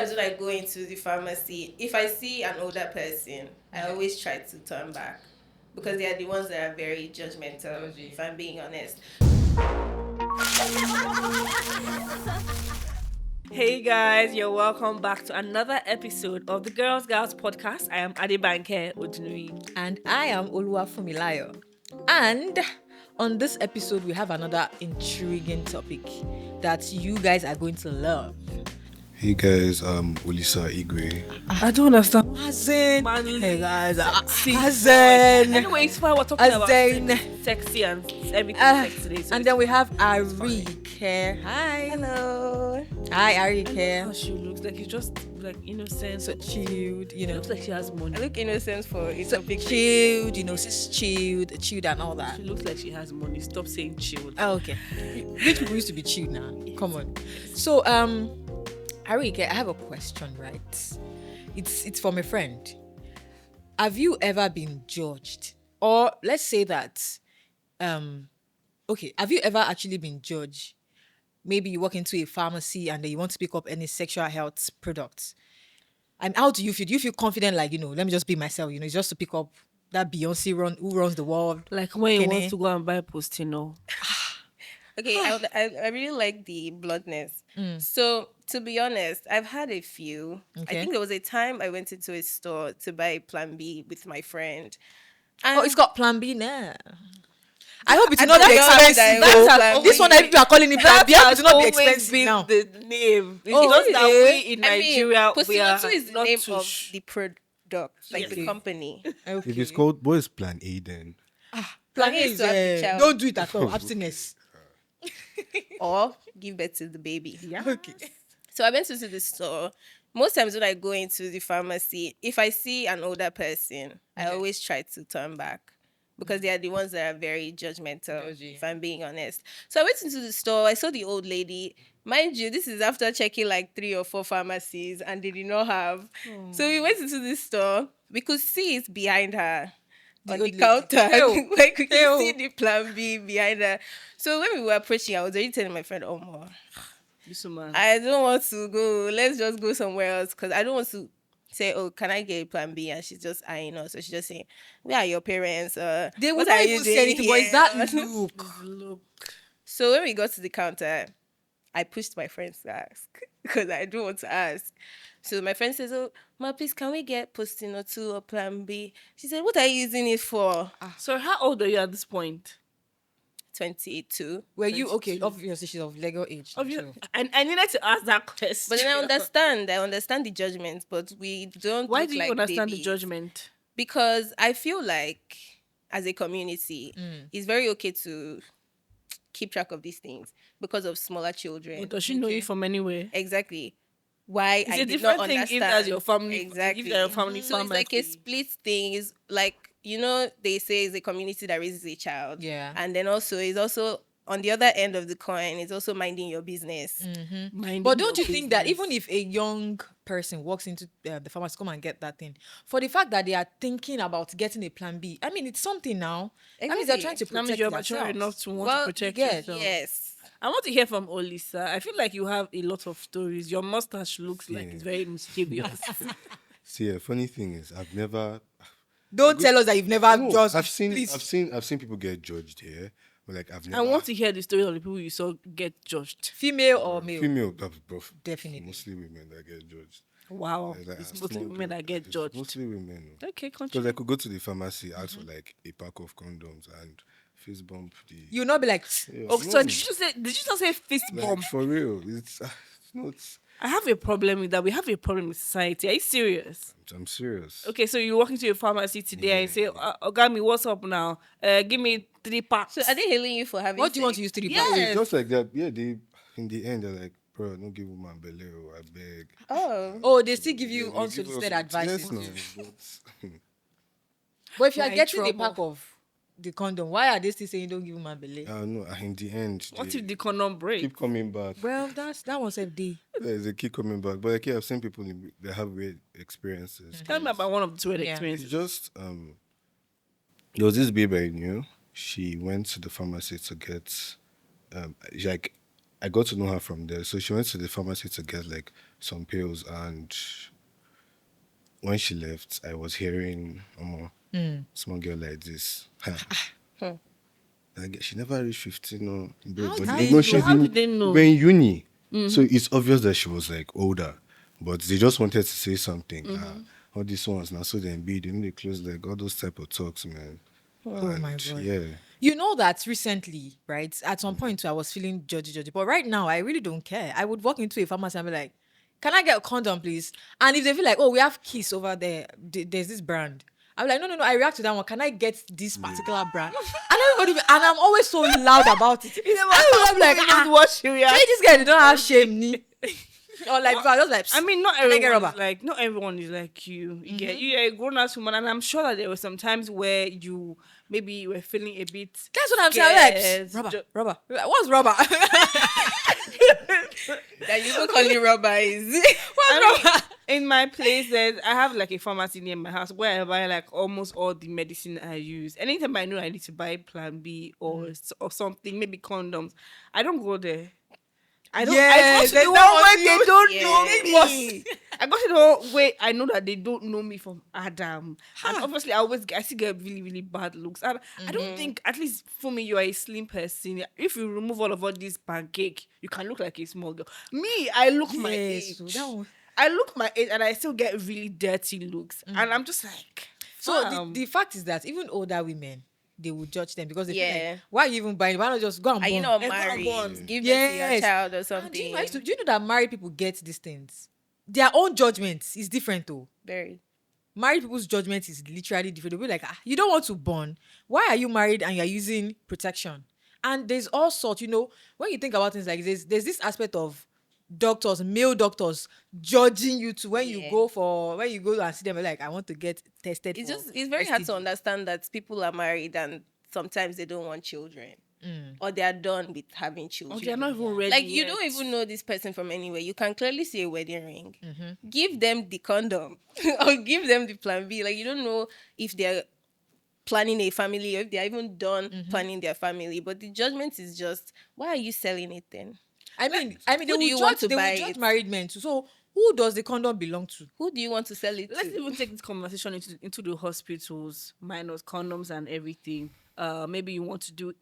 times when I go into the pharmacy, if I see an older person, I always try to turn back because they are the ones that are very judgmental, if I'm being honest. Hey guys, you're welcome back to another episode of the Girls podcast. I am Adebanke and I am Funmi. And on this episode, we have another intriguing topic that you guys are going to love. Hey guys, Olisa Igwe. I don't understand. Hazen. Hey guys, Hazen. Anyway, it's fine. We're talking about sexy and everything sexy. And then we have Arike. Hi. Hello. Hi, Arike. Oh, she looks like she's just like innocent, so chilled. It looks like she has money. I look innocent for a topic. Chilled, she's chilled and all that. She looks like she has money. Stop saying chilled. Oh, okay. Rich people used to be chilled now. Come on. So, Arike, I have a question, right? It's from a friend. Have you ever been judged? Or let's say that, have you ever actually been judged? Maybe you walk into a pharmacy and then you want to pick up any sexual health products. And how do you feel? Do you feel confident, like, let me just be myself, just to pick up that Beyonce who runs the world? Like when you want to go and buy Postino. Okay, I really like the bluntness. So, to be honest, I've had a few. Okay. I think there was a time I went into a store to buy Plan B with my friend. And it's got Plan B now. I hope it's not don't the know expensive. that This one that people are calling it Plan B. I hope it's not the expensive now. The name. It's Oh, just that okay. we in Nigeria, we are Postino 2 is the not name too of the product, like the Okay. company. Okay. If it's called, what is Plan A then? Plan A is is, to have the child. don't do it at all. Abstinence. Or give birth to the baby. Yeah. Okay. So I went to the store. Most times when I go into the pharmacy, if I see an older person, I always try to turn back because they are the ones that are very judgmental, if I'm being honest. So I went into the store. I saw the old lady. Mind you, this is after checking like 3 or 4 pharmacies and they did not have. So we went into the store. We could see it behind her. On the old lady. counter. Ew. Like we could Ew. see the Plan B behind her. So when we were approaching, I was already telling my friend, This woman. I don't want to go. Let's just go somewhere else because I don't want to say, can I get a Plan B? And she's just eyeing us. So she's just saying, where are your parents? They what would are not you even say doing anything, but it's that here? look. So when we got to the counter, I pushed my friends to ask because I don't want to ask. So my friend says, ma, please, can we get Postino 2 or Plan B? She said, what are you using it for? So how old are you at this point? 22. Were you okay? Obviously, she's of legal age. So. And I needed to ask that question. But then I understand the judgment, but we don't. Why look do you like understand babies. the judgment? Because I feel like as a community, it's very okay to keep track of these things because of smaller children. But does she know you from anywhere? Exactly. Why It's I a did not different thing understand. if that's your family. Exactly. If they're your family So it's like a pharmacy. split thing. It's like, they say it's a community that raises a child. Yeah. And then also it's also on the other end of the coin, it's also minding your business. Minding But don't you your think that business. even if a young person walks into the pharmacy, come and get that thing, for the fact that they are thinking about getting a Plan B, I mean, it's something now. I mean, they're trying to That means protect you're mature themselves. enough to want Well, to protect yes. yourself. Yes. I want to hear from Olisa. I feel like you have a lot of stories. Your mustache looks like Yeah. it's very mischievous. See, a funny thing is, I've never. Don't tell us that you've never No, just. I've seen people get judged here, but like I've never. I want to hear the story of the people you saw get judged. Female or male? female, bro, Definitely. mostly women that get judged. Wow. Like, It's I've mostly seen- women that get it's judged. Mostly women. Okay, Because continue. I could go to the pharmacy, ask for like a pack of condoms and fist bump the. You'll not be like, Yeah, Oh, so no, did you just say fist like, bump? for real? It's not. I have a problem with that. We have a problem with society. Are you serious? I'm serious. Okay, so you walk into a pharmacy today and say, Ogami, what's up now? Give me 3 packs. So are they hailing you for having what do you want sex? to use 3 Yeah. pounds? It's just like that. Yeah, they in the end they're like, bro, don't give woman belly, I beg. Oh. Oh, they still give you Yeah, they give us- unsolicited advice. Yes, no, but But if you are You're in getting a trouble. pack of the condom, why are they still saying don't give my belly? no, in the end, What they if the condom break? keep coming back. Well, that was a day. They keep coming back. But like, yeah, I've seen people that have weird experiences. Tell me about one of the 2 Yeah. It's experiences. just there was this babe I knew. She went to the pharmacy to get like I got to know her from there. So she went to the pharmacy to get like some pills, and when she left, I was hearing, small girl like this. She never reached 15, no. How But did they they know know? she's How did they know? we're in uni. So it's obvious that she was like older. But they just wanted to say something. All these ones now, so then be, they close like all those type of talks, man. Oh my God. Yeah. You know that recently, right? At some point, too, I was feeling judgy. But right now, I really don't care. I would walk into a pharmacy and be like, "Can I get a condom, please?" And if they feel like, "Oh, we have Kiss over there. There's this brand," I'm like, "No. I react to that one. Can I get this particular brand?" And everybody, and I'm always so loud about it. I'm like, What you react? "Hey, this guy, they don't have shame, ni." Or like, so I was like, I mean, not "Can I get everyone rubber?" is like, not everyone is like you. You get, you're a grown ass woman, and I'm sure that there were some times where you maybe were feeling a bit. That's what I'm saying. I'm scared. like, rubber. What's rubber? That you don't call it rubber is. I mean, in my place, I have like a pharmacy near my house where I buy like almost all the medicine I use. Anytime I know I need to buy Plan B or something, maybe condoms, I don't go there. I don't. I go to there's the no one one where they don't Yeah. know It me. I go to the one where I know that they don't know me from Adam, and obviously I still get really really bad looks. And I don't think, at least for me, you are a slim person. If you remove all this pancake, you can look like a small girl. Me, I look my age. so that one. I look my age, and I still get really dirty looks, and I'm just like. So fam. the fact is that even older women, they will judge them because they feel Yeah. like, why are you even buying? Why not just go and Are you born? not Everyone married? wants- Give birth to your Yes. child or And something. do you know that married people get these things? Their own judgment is different though. Very. Married people's judgment is literally different. They'll be like, you don't want to born. Why are you married and you're using protection? And there's all sorts, when you think about things like this, there's this aspect of doctors, male doctors, judging you to when you Yeah. go and see them, like, I want to get tested. It's very hard to STD. understand that people are married and sometimes they don't want children. Or they are done with having children. Oh, they're not even ready. Like, you yet. don't even know this person from anywhere. You can clearly see a wedding ring. Give them the condom or give them the plan B. Like, you don't know if they're planning a family or if they're even done planning their family. But the judgment is just, why are you selling it then? I mean, who they do will you want judge, to they buy will judge it? married men too. So who does the condom belong to? Who do you want to sell it Let's to? even take this conversation into the hospitals, minus condoms and everything. Maybe you want to do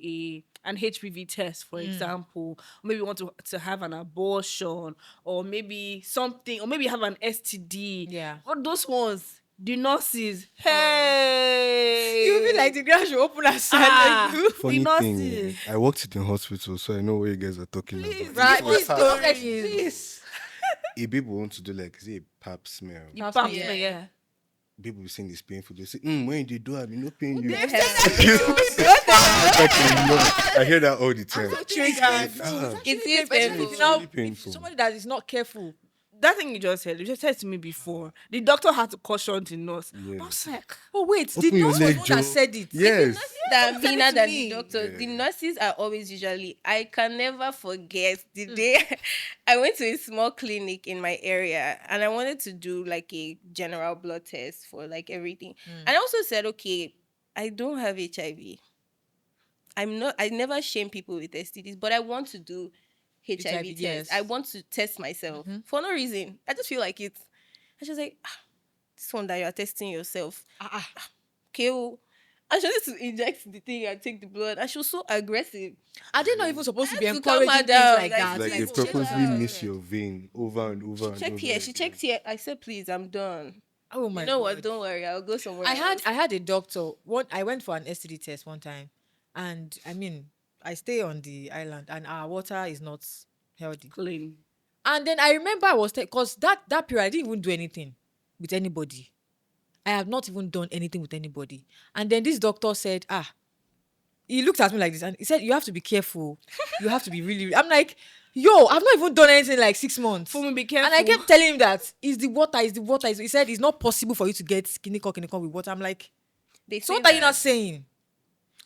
an HPV test, for example. Or maybe you want to have an abortion, or maybe something, or maybe you have an STD. Yeah. All those ones, the nurses, hey, You feel like the ground should open aside. Ah. Like, Funny The thing, nurses. I worked in the hospital, so I know what you guys are talking Please, about. right? Please, Please. If people want to do like, is it a pap smear? You Pap pap smear. smear, yeah. People be saying it's painful. They say, when they do, I mean, no pain you. Hell. I hear that all the time. It is Especially if painful. you now, Really painful. if somebody that is not careful. That thing you just said to me before. The doctor had to caution the nurse. Yes. I was like, Oh wait, Open the your nurse was leg, the one that Joe. said it. Yes. That Tell it meaner to than me. the doctor. Yeah. The nurses are always usually. I can never forget the day I went to a small clinic in my area and I wanted to do like a general blood test for like everything. And I also said, okay, I don't have HIV. I never shame people with STDs, but I want to do HIV HIV, test. yes. I want to test myself for no reason. I just feel like it. And she was like, this one that you are testing yourself. Okay. Oh. And she wanted to inject the thing and take the blood. And she was so aggressive. Are they not even supposed to be I had to calm encouraging her things down, like like, that? Like they Like, purposely check miss your vein over and over and Check over. here. She checked here. I said, please, I'm done. Oh my You know God. what? Don't worry. I'll go somewhere I else. had a doctor. I went for an STD test one time, and I mean, I stay on the island, and our water is not healthy. clean. And then I remember I was because that period I didn't even do anything with anybody. I have not even done anything with anybody. And then this doctor said, he looked at me like this and he said, you have to be careful. You have to be really. I'm like, yo, I've not even done anything in like 6 months. For me, be careful. And I kept telling him that it's the water. He said it's not possible for you to get skinny cock with water. I'm like, They so say what are you that. not saying?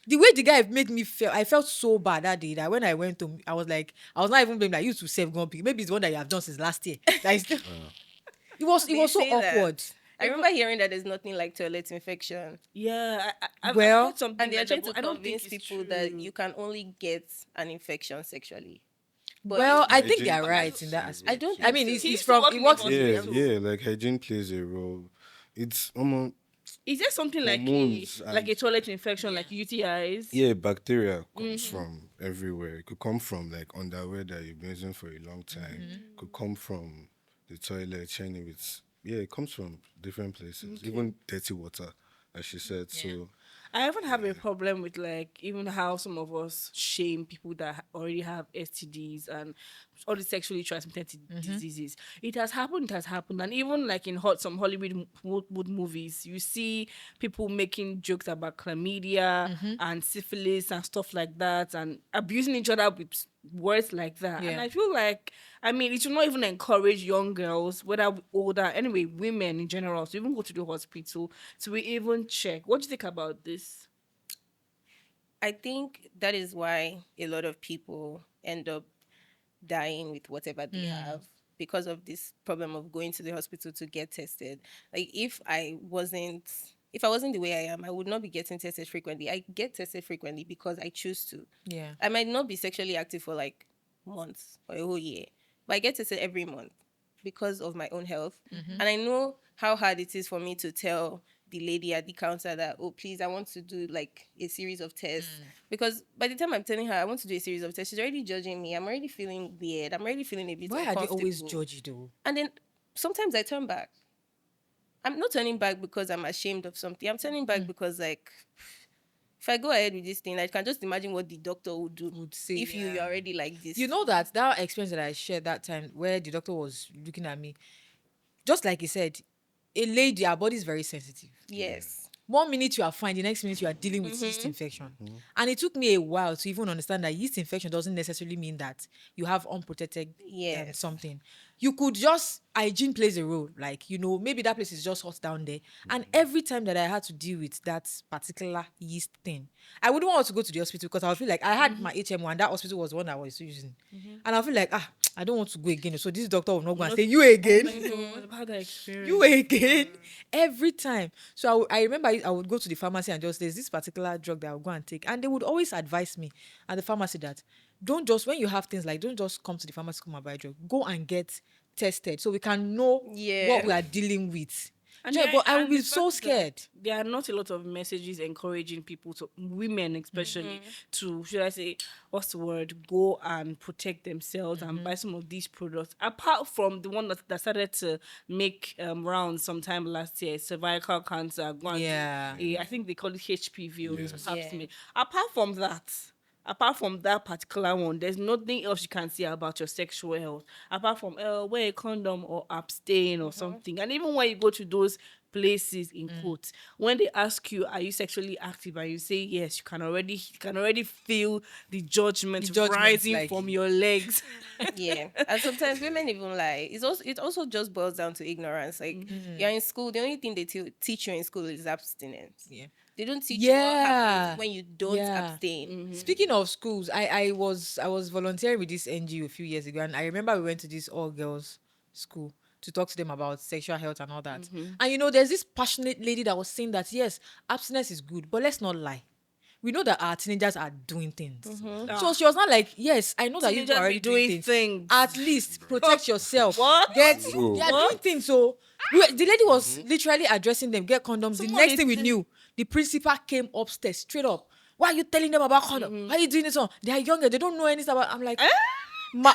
The way the guy made me feel, I felt so bad that day that when I went to, I was like, I was not even blaming like you to save gun pick. Maybe it's the one that you have done since last year. That is, it was They so say that. awkward. I remember hearing that there's nothing like toilet infection. Yeah. I've Well, heard something And they're like trying that, to but I don't think convince it's people true. that you can only get an infection sexually. But Well, I Hygiene think they're plays right in that a I role aspect. don't I think mean, so. it's, He it's used to from work it in the works in Yeah, hospital. yeah, like hygiene plays a role. It's Is there something hormones like a and toilet infection, like UTIs? yeah, bacteria comes from everywhere. It could come from like underwear that you've been using for a long time. Could come from the toilet, sharing it with yeah, it comes from different places. Even dirty water, as she said. So I even have a problem with like even how some of us shame people that already have STDs and all the sexually transmitted diseases. It has happened, and even like in some Hollywood movies, you see people making jokes about chlamydia and syphilis and stuff like that, and abusing each other with words like that. And Yeah. I feel like, I mean, it should not even encourage young girls, whether older, anyway, women in general, to even go to the hospital to even check. What do you think about this? I think that is why a lot of people end up dying with whatever they have because of this problem of going to the hospital to get tested. Like if I wasn't the way I am, I would not be getting tested frequently. I get tested frequently because I choose to. Yeah. I might not be sexually active for like months or a whole year, but I get tested every month because of my own health. And I know how hard it is for me to tell the lady at the counter that, oh, please, I want to do like a series of tests. Because by the time I'm telling her I want to do a series of tests, she's already judging me. I'm already feeling weird. I'm already feeling a bit Why are they always uncomfortable. judgy though? And then sometimes I turn back. I'm not turning back because I'm ashamed of something. I'm turning back because like if I go ahead with this thing, I can just imagine what the doctor would do Would say, if you're yeah. already like this. You know that experience that I shared that time where the doctor was looking at me, just like he said, a lady, our body is very sensitive. Yes. 1 minute you are fine, the next minute you are dealing with yeast infection. And it took me a while to even understand that yeast infection doesn't necessarily mean that you have unprotected Yes. something. You could just, hygiene plays a role. Like, maybe that place is just hot down there. And every time that I had to deal with that particular yeast thing, I wouldn't want to go to the hospital because I would feel like I had my HMO and that hospital was the one I was using. And I feel like, I don't want to go again. So this doctor will not go and say, you again. I've had that experience. You again every time. So I remember I would go to the pharmacy and just there's this particular drug that I would go and take, and they would always advise me at the pharmacy that don't just when you have things like don't just come to the pharmacy come and buy a drug, go and get tested so we can know Yeah. what we are dealing with. And Yeah, yeah, but I would and be the so fact that scared. there are not a lot of messages encouraging people to women especially to, should I say, what's the word, go and protect themselves and buy some of these products, apart from the one that started to make rounds sometime last year, cervical cancer, go and do Yeah. I think they call it HPV or Yeah. something. Apart from that particular one, there's nothing else you can say about your sexual health apart from wear a condom or abstain or something. And even when you go to those places in quotes, when they ask you, are you sexually active, and you say yes, you can already feel the judgment, The judgment, rising like- from your legs. Yeah. And sometimes women even lie. It also just boils down to ignorance. Like you're in school, the only thing they teach you in school is abstinence. Yeah. They don't teach you what Yeah. happens when you don't Yeah. abstain. Speaking of schools, I was volunteering with this NGO a few years ago, and I remember we went to this all girls school to talk to them about sexual health and all that. And there's this passionate lady that was saying that yes, abstinence is good, but let's not lie. We know that our teenagers are doing things. So she was not like, yes, I know that you Teenagers are already be doing doing things. things. At least protect yourself. What? Get Bro. they are doing things. So the lady was literally addressing them. Get condoms. The next thing we knew, the principal came upstairs straight up. Why are you telling them about condom? Why are you doing this? They are younger. They don't know anything about. I'm like,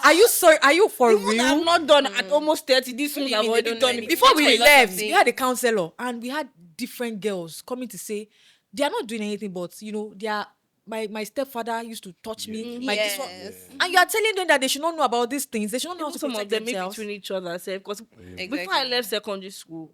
are you sorry? Are you for real? I'm not done at almost 30. This one do you I've mean they already don't know done it. anything? Before That's we a lot of left, we things. had a counselor and we had different girls coming to say they are not doing anything, but they are. My stepfather used to touch me. My this one, Yes. and you are telling them that they should not know about these things. They should not know how to Some protect of them meet themselves. between each other. Because Exactly. before I left secondary school,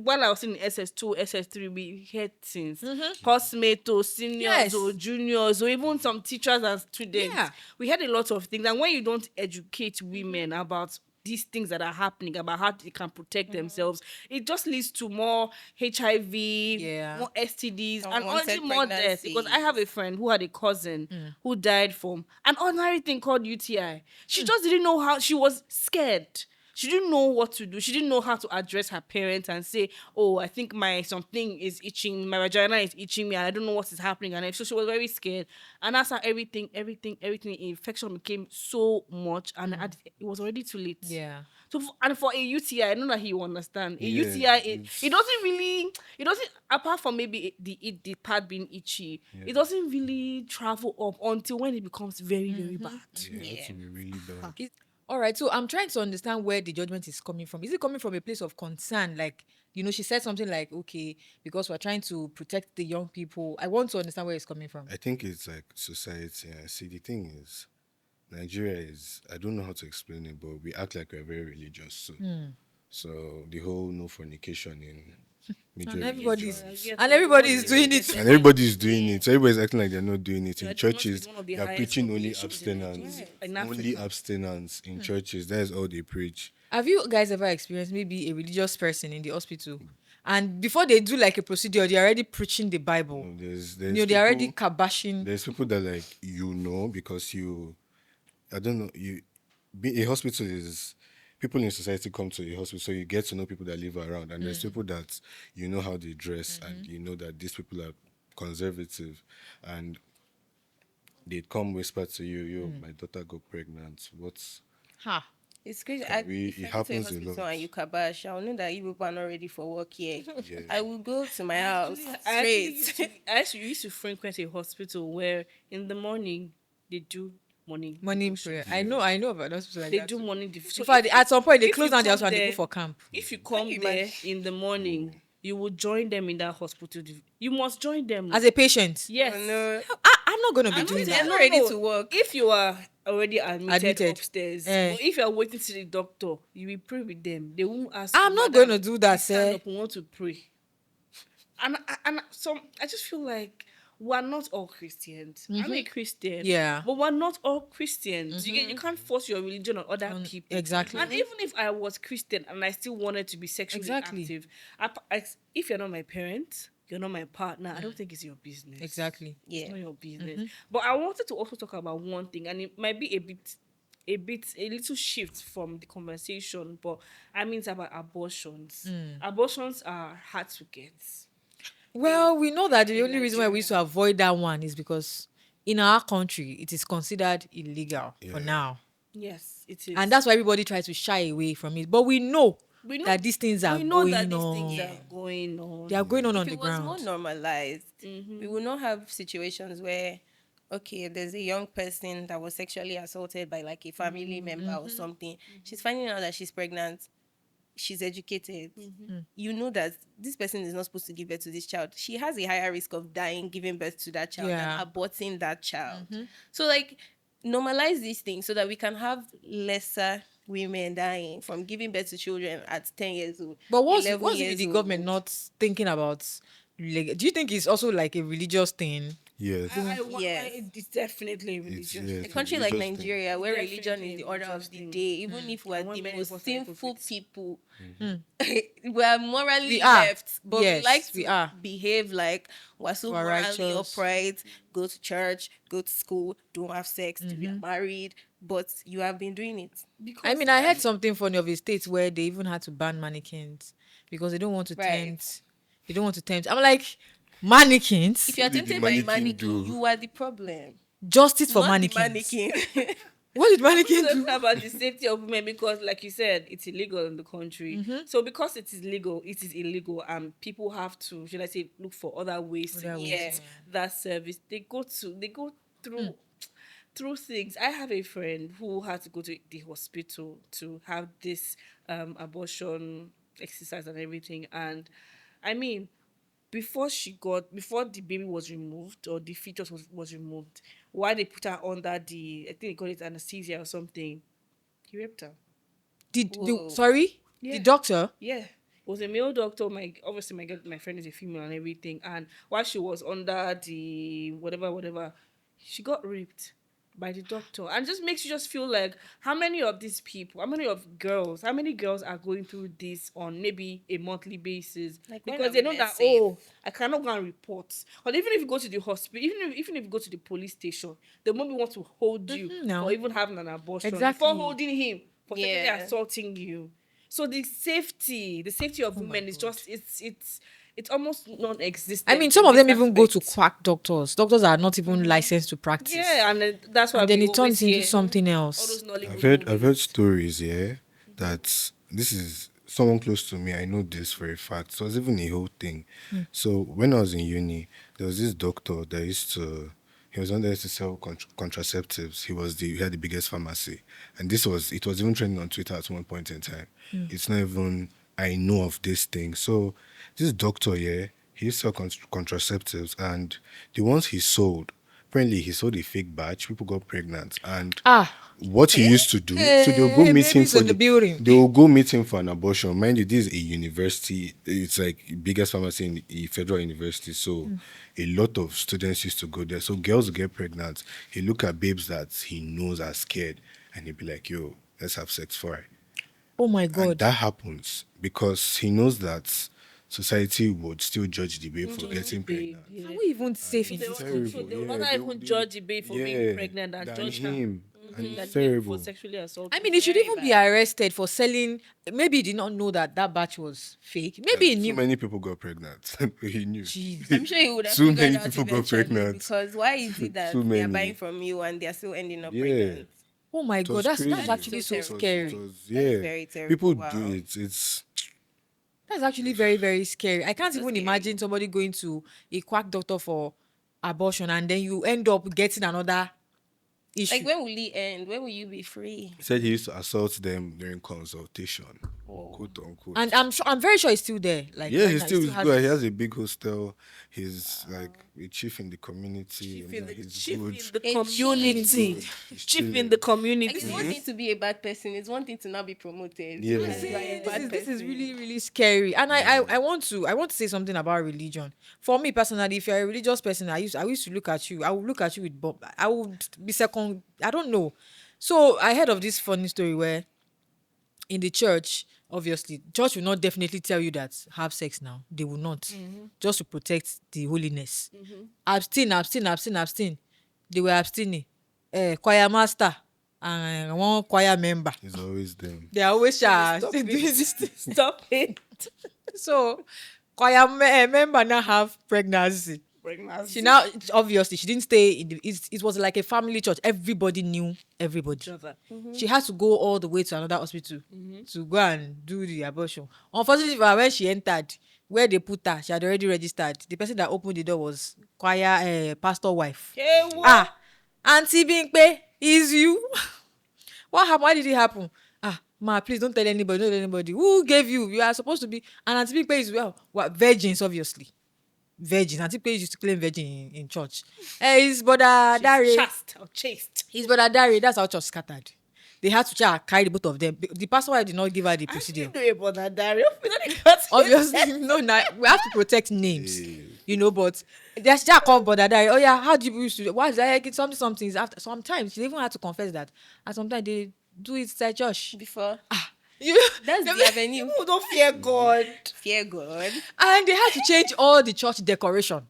while I was in SS2, SS3, we had things. Cosmatos, seniors Yes. or juniors, or even some teachers and students. Yeah. We had a lot of things. And when you don't educate women about these things that are happening, about how they can protect themselves, it just leads to more HIV, Yeah. more STDs, and Unwanted honestly more death. Because I have a friend who had a cousin who died from an ordinary thing called UTI. She just didn't know how. She was scared. she didn't know what to do. She didn't know how to address her parents and say, oh, I think my something is itching, my vagina is itching me, and I don't know what is happening. And so she was very scared. And that's how everything, infection became so much, and it was already too late. Yeah. So and for a UTI, I know that he will understand. A Yeah, UTI, it doesn't really, it doesn't, apart from maybe the part being itchy, it doesn't really travel up until when it becomes very, very bad. Yeah, it has to be really bad. All right, so I'm trying to understand where the judgment is coming from. Is it coming from a place of concern? Like, she said something like, okay, because we're trying to protect the young people. I want to understand where it's coming from. I think it's like society. And see, the thing is, Nigeria is, I don't know how to explain it, but we act like we're very religious. So the whole no fornication in major religions. And everybody is doing it. And everybody's doing it. So everybody's acting like they're not doing it. In Yeah, churches, it's one of the they're highest preaching only populations in abstinence. in Only Africa. abstinence in churches. That is all they preach. Have you guys ever experienced maybe a religious person in the hospital, and before they do like a procedure, they're already preaching the Bible? There's They're already people- kabashing. There's people that like because I don't know, a hospital is, people in society come to a hospital, so you get to know people that live around, and there's people that you know how they dress, and you know that these people are conservative, and they'd come whisper to you, yo, my daughter got pregnant. What's Ha. It's crazy. It If I go to a happens a hospital lot. and you kabash, I'll know that you people are not ready for work yet. Yeah. I will go to my house I straight. actually used to frequent a hospital where in the morning they do morning Prayer. I know about hospital like They that. do morning In fact, at some point they if close you down the come hospital and they there- go for camp. if you come you there in the morning, you will join them in that hospital. You must join them. As a patient, yes. Oh, no. I'm not going to be I'm doing not- that. not ready to work. If you are already admitted upstairs, Eh. but if you are waiting to the doctor, you will pray with them. They won't ask. I'm you, not "Madam, going to do that, stand sir." up, we want to pray. And so I just feel like we're not all Christians. I'm a Christian. Yeah. But we're not all Christians. You can't force your religion on other people. exactly. And even if I was Christian and I still wanted to be sexually Exactly. active, if you're not my parent, you're not my partner, I don't think it's your business. Exactly. It's Yeah. not your business. But I wanted to also talk about one thing, and it might be a little shift from the conversation, but I mean it's about abortions. Abortions are hard to get. Well, we know that the only reason why we used to avoid that one is because in our country it is considered illegal for now, Yes, it is. and that's why everybody tries to shy away from it. But we know that these things are we know going that on. these things are going on. They are going on If the it was more ground. normalized, we will not have situations where, okay, there's a young person that was sexually assaulted by like a family member or something. She's finding out that she's pregnant. She's educated. You know that this person is not supposed to give birth to this child. She has a higher risk of dying giving birth to that child Yeah. than aborting that child. So like normalize these things so that we can have lesser women dying from giving birth to children at 10 years old. But what's 11 with years the old. government not thinking about? Like, do you think it's also like a religious thing? Yes. It's definitely religious. A country like religious thing. Nigeria, where Definitely religion is the order of the religious day, even if we're want the many most of us are sinful hypocrites. people, we're morally We are. left, but Yes, we like we to are. behave like we're so We're morally righteous. upright, go to church, go to school, don't have sex, to Mm-hmm. be married, but you have been doing it. I mean, I heard something funny of a state where they even had to ban mannequins because they don't want to Right. tempt. They don't want to tempt. I'm like, mannequins. If you're did the tempted by a mannequin mannequin, do? you are the problem. Justice for Not the mannequins. mannequin. What did mannequin Talking do? about the safety of women because, like you said, it's illegal in the country. So because it is legal, it is illegal, and people have to, should I say, look for other ways Other to ways, get that service. They go through through things. I have a friend who had to go to the hospital to have this abortion exercise and everything, and I mean, before the baby was removed or the fetus was removed, while they put her under the, I think they call it anesthesia or something, he raped her. Whoa. Sorry? Yeah. The doctor? Yeah. It was a male doctor. Obviously my friend is a female and everything. And while she was under the whatever, she got raped by the doctor. And just makes you just feel like how many girls are going through this on maybe a monthly basis, Like, when because are they know women that safe? I cannot go and report. Or even if you go to the hospital, even if you go to the police station, they maybe want to hold you no. for even having an abortion Exactly. before holding him for sexually assaulting you. So the safety of women is just it's almost non-existent. I mean, some of in them this even go to aspect. quack doctors. Doctors are not even licensed to practice. Yeah, and that's why And then we it always turns into hear something all else. those Nollywood I've heard movies. stories, that this is someone close to me. I know this for a fact. So it was even a whole thing. So when I was in uni, there was this doctor that he was under to sell contraceptives. He had the biggest pharmacy, and it was even trending on Twitter at one point in time. It's not even I know of this thing. So this doctor, he used to sell contraceptives, and the ones he sold, apparently he sold a fake batch. People got pregnant, and what he used to do, so they'll go meet him babies in the building. They'll go meet him for an abortion. Mind you, this is a university. It's like biggest pharmacy in a federal university. So a lot of students used to go there. So girls will get pregnant. He look at babes that he knows are scared, and he'll be like, "Yo, let's have sex for it." Oh my And God. that happens because he knows that society would still judge the babe for getting pregnant. Are we even safe in They this will- country? so they will Yeah, rather they even will be- judge the babe for being pregnant and than judge him. And that it's babe terrible. for sexually assault. I mean, he should even be arrested for selling. Maybe he did not know that batch was fake. Maybe he Too knew. many people got pregnant. He knew. Jeez. I'm sure you would have Too figured many out people got eventually, pregnant. because why is it that Too they are many. buying from you and they are still ending up Yeah. pregnant? Oh my It was God. That's crazy. actually So so terrible. scary. Yeah. very terrible. People Wow. do it. It's That's actually very, very scary. I can't even scary. imagine somebody going to a quack doctor for abortion and then you end up getting another issue. Like, when will it end? When will you be free? he said he used to assault them during consultation, quote unquote. And I'm very sure he's still there. Like, yeah, right he now, still is has good. He his- has a big hostel. He's like a chief in the community. Chief and in like, the, he's chief good. in the A community. He's Chief in chilling. the Like, community. it's one thing to be a bad person. It's one thing to not be promoted. Yeah. Because you are a bad This is person. really, really scary. And I want to say something about religion. For me personally, if you're a religious person, I used to look at you. I would look at you with Bob. I would be second. I don't know. So I heard of this funny story where in the church, obviously, church will not definitely tell you that have sex now. They will not. Just to protect the holiness. Abstain. They were abstaining. Choir master and one choir member. He's always them. They are always shy. Stop doing it. this thing. Stop it. So choir member now have pregnancy. She now obviously she didn't stay in the. It was like a family church. Everybody knew everybody. She had to go all the way to another hospital to go and do the abortion. Unfortunately, for her, when she entered, where they put her, she had already registered. The person that opened the door was choir pastor wife. Hey, what? Auntie Bimpe, is you? What happened? Why did it happen? Ma, please don't tell anybody. Don't tell anybody. Who gave you? You are supposed to be. And Auntie Bimpe is what virgins, obviously. Virgins. Auntie Bimpe used to claim virgin in church. His brother Dare. Chaste or chaste. His brother Dare. That's how church scattered. They had to carry the both of them. The pastor wife did not give her the procedure. You know about that, Dario. Obviously, no, we have to protect names, but there's just called brother Dare. Oh yeah, how do you used to? Why is that? It's something is after. Sometimes she even had to confess that, and sometimes they do it inside church. Before. You, That's the avenue. People don't fear God. Fear God. and they had to change all the church decoration.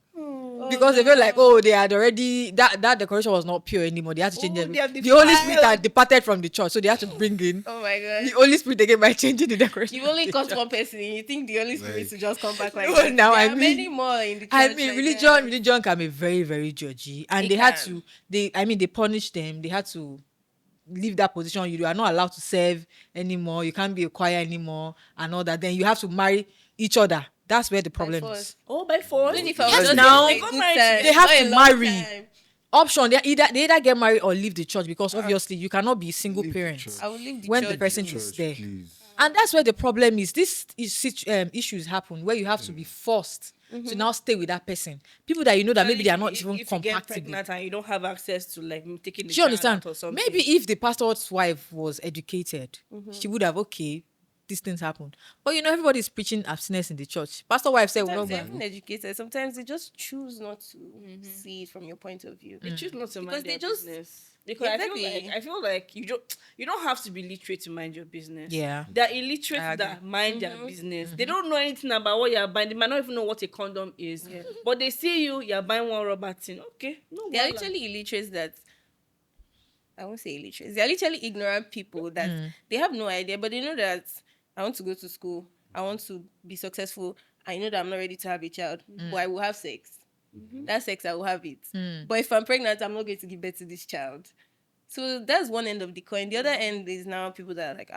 Because they felt like, they had already that decoration was not pure anymore. They had to change it. they have The Holy Spirit had departed from the church, so they had to bring in Oh my God. the Holy Spirit again by changing the decoration. You only got one person. You think the Holy Spirit to just come back like No, that? now There I are mean- many more in the church. I mean, like that. religion can be very, very judgy, and It they had can. to. They punished them. They had to leave that position. You are not allowed to serve anymore. You can't be a choir anymore, and all that. Then you have to marry each other. That's where the problem force. is. Oh, by force. Even if I was Yes, just now, a good time, they have not a to long marry. time. Option: they either get married or leave the church, because obviously you cannot be single Leave the parents church. I will leave the when church. the person Church, is there. please. And that's where the problem is. Issues happen where you have to be forced to now stay with that person. People that you know that maybe they are not even if you get compatible. pregnant and you don't have access to like taking the Do you understand? child out or something. Maybe if the pastor's wife was educated, she would have, these things happen. But everybody's preaching abstinence in the church. Pastor wife said, Sometimes "Well, they're even educated. Sometimes they just choose not to see it from your point of view. they choose not to mind Because they their just- business. Because Exactly. I feel like you don't have to be literate to mind your business. Yeah. They're I illiterate agree. that mind their business. They don't know anything about what you're buying. They might not even know what a condom is. But they see you're buying one rubber thing. Okay. No They're wahala. actually illiterates that I won't say illiterate. They're literally ignorant people that they have no idea, but they know that I want to go to school. I want to be successful. I know that I'm not ready to have a child, but I will have sex. That sex, I will have it. But if I'm pregnant, I'm not going to give birth to this child. So that's one end of the coin. The other end is now people that are like,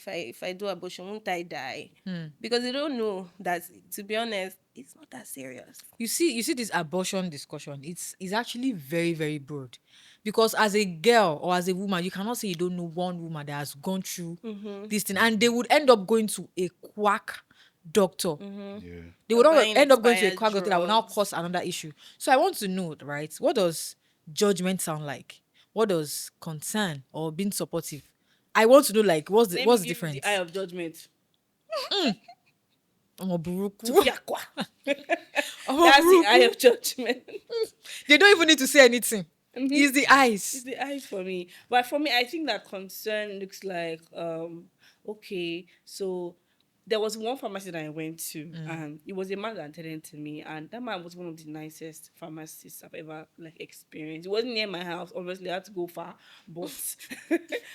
if I do abortion, won't I die? Because they don't know that, to be honest, it's not that serious. You see this abortion discussion, it's actually very, very broad, because as a girl or as a woman, you cannot say you don't know one woman that has gone through this thing, and they would end up going to a quack doctor. Yeah. They would not Buying end up going to a expired quack doctor that will now drugs. cause another issue. So I want to know, right, what does judgment sound like? What does concern or being supportive? I want to know, like, what's the Let me what's the give you difference? the eye of judgment. Omo buruku. Yakwa. Omo That's the buruku. eye of judgment. They don't even need to say anything. It's the eyes. It's the eyes for me. But for me, I think that concern looks like okay, so there was one pharmacy that I went to, and it was a man that attended to me, and that man was one of the nicest pharmacists I've ever like experienced. It wasn't near my house, obviously I had to go far, but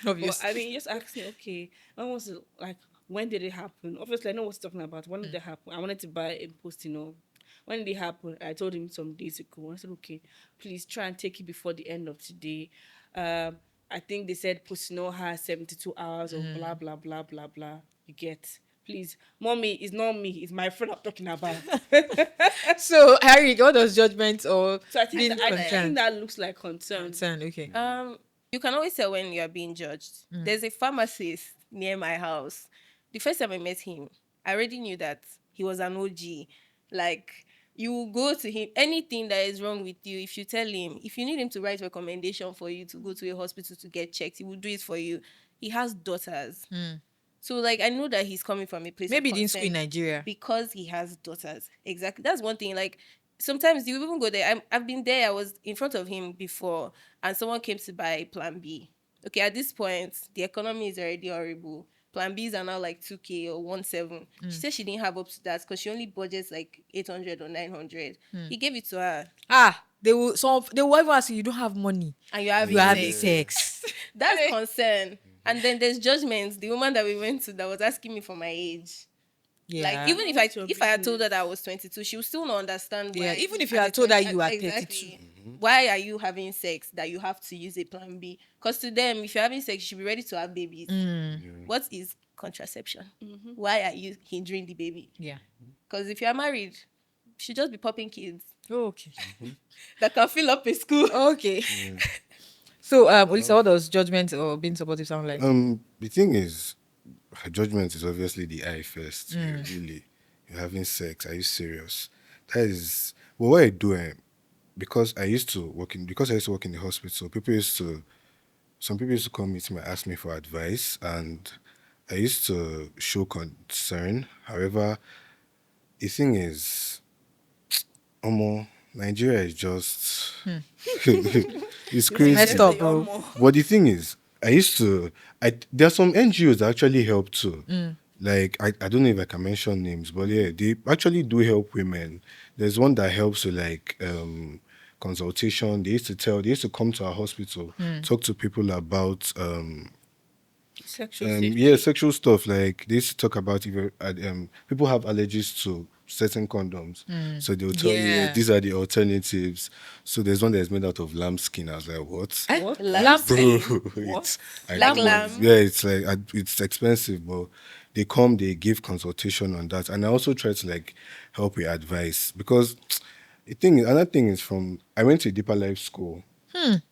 Obviously. but I mean, he just asked me, okay, when was it, like, when did it happen? Obviously, I know what he's talking about. When did it happen? I wanted to buy a post. When did it happen? I told him some days ago. I said, okay, please try and take it before the end of today. I think they said Postino has 72 hours of blah, blah, blah, blah, blah. You get. Please, mommy, it's not me. It's my friend I'm talking about. So, Harry, what does judgment or So I think being that, I concerned? think that looks like concern. Concern, okay. You can always tell when you are being judged. There's a pharmacist near my house. The first time I met him, I already knew that he was an OG. Like, you go to him, anything that is wrong with you, if you tell him, if you need him to write recommendation for you to go to a hospital to get checked, he will do it for you. He has daughters. So, like, I know that he's coming from a place Maybe of he didn't school in concern Nigeria. because he has daughters. Exactly. That's one thing. Like, sometimes you even go there. I've been there. I was in front of him before, and someone came to buy Plan B. Okay, at this point, the economy is already horrible. Plan Bs are now like 2K or 1.7. She said she didn't have up to that because she only budgets like 800 or 900. He gave it to her, They will even ask you, you don't have money. and you have You have sex. sex. That's concern. And then there's judgments. The woman that we went to that was asking me for my age. Yeah. Like, even What's your if I had told her business? that I was 22, she would still not understand why. Yeah, even if you at had the told her 20 you are exactly. 32. Why are you having sex that you have to use a plan B? Because to them, if you're having sex, you should be ready to have babies. What is contraception? Why are you hindering the baby? Yeah. Because if you're married, you should just be popping kids Okay. that can fill up a school. Okay. So, Olisa, what does judgment or being supportive sound like? The thing is, judgment is obviously the eye first. Really, you're having sex. Are you serious? That is. Well, what I do, because I used to work in the hospital. Some people used to come meet me, ask me for advice, and I used to show concern. However, the thing is, Nigeria is just it's crazy. Messed up, bro. But the thing is, there are some NGOs that actually help too. Like, I don't know if I can mention names, but yeah, they actually do help women. There's one that helps with like consultation. They used to come to our hospital, talk to people about Sexual safety. sexual stuff. Like, they used to talk about if people have allergies to certain condoms, so they'll tell you Yeah. these are the alternatives. So there's one that's made out of lamb skin. I was like, what? What? Lamb Bro, What? I Like don't know. lamb? Yeah, it's like it's expensive, but they come, they give consultation on that, and I also try to like help with advice, because another thing is, from I went to a deeper life school.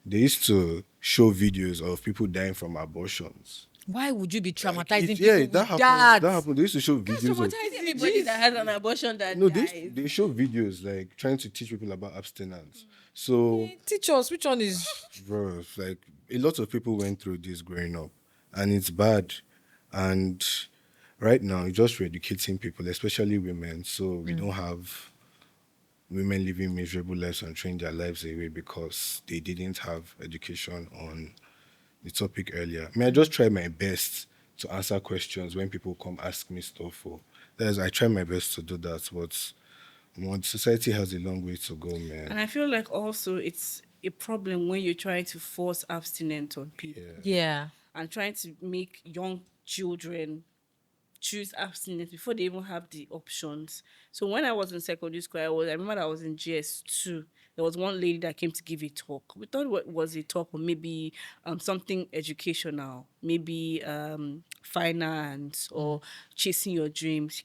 They used to show videos of people dying from abortions. Why would you be traumatizing people Yeah, with that happened. that? That happened. They used to show videos of Anybody that has an abortion that no, dies. they show videos like trying to teach people about abstinence. So, Teach us which one is. bro, like, a lot of people went through this growing up, and it's bad. And right now, it's just re-educating people, especially women. So we don't have women living miserable lives and throwing their lives away because they didn't have education on the topic earlier. I mean, I just try my best to answer questions when people come ask me stuff. I try my best to do that, but society has a long way to go, man. And I feel like also it's a problem when you're trying to force abstinence on people Yeah. and trying to make young children choose abstinence before they even have the options. So when I was in secondary school, I remember that I was in GS2. There was one lady that came to give a talk. We thought it was a talk or maybe something educational, maybe finance or chasing your dreams.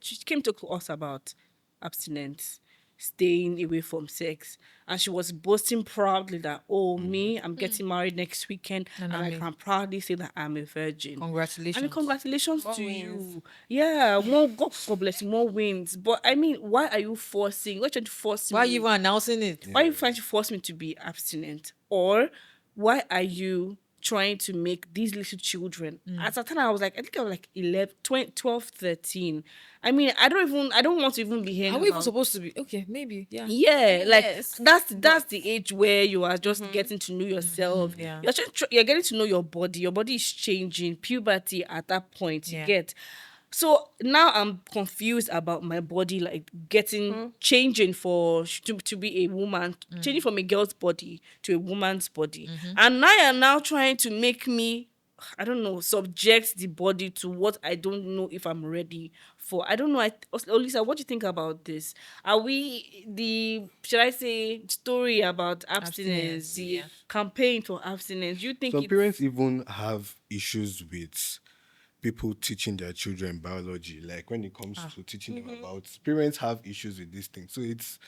She came to us about abstinence, staying away from sex, and she was boasting proudly that, oh, me, I'm getting married next weekend, and I can proudly say that I'm a virgin. Congratulations. And congratulations More to wins. you. Yeah, more God bless you, more wins. But I mean, why are you forcing? Why are you trying to force Why are me? you even announcing it? Why are you trying to force me to be abstinent? Or why are you trying to make these little children? At that time, I think I was like 11, 20, 12, 13. I mean, I don't want to even be hearing Are we even about. supposed to be? Okay, maybe. Yeah. Yeah, like Yes, that's the age where you are just getting to know yourself. yeah. You're getting to know your body. Your body is changing. Puberty at that point, you Yeah. get. So now I'm confused about my body, like changing to be a woman, changing from a girl's body to a woman's body, and now you're now trying to make me, I don't know, subject the body to what I don't know if I'm ready for. I don't know. Olisa, what do you think about this? Are we should I say, story about abstinence, Abstinence, the yeah. campaign for abstinence? Do you think Some it's parents even have issues with people teaching their children biology. Like when it comes to teaching them about, parents have issues with this thing. So it's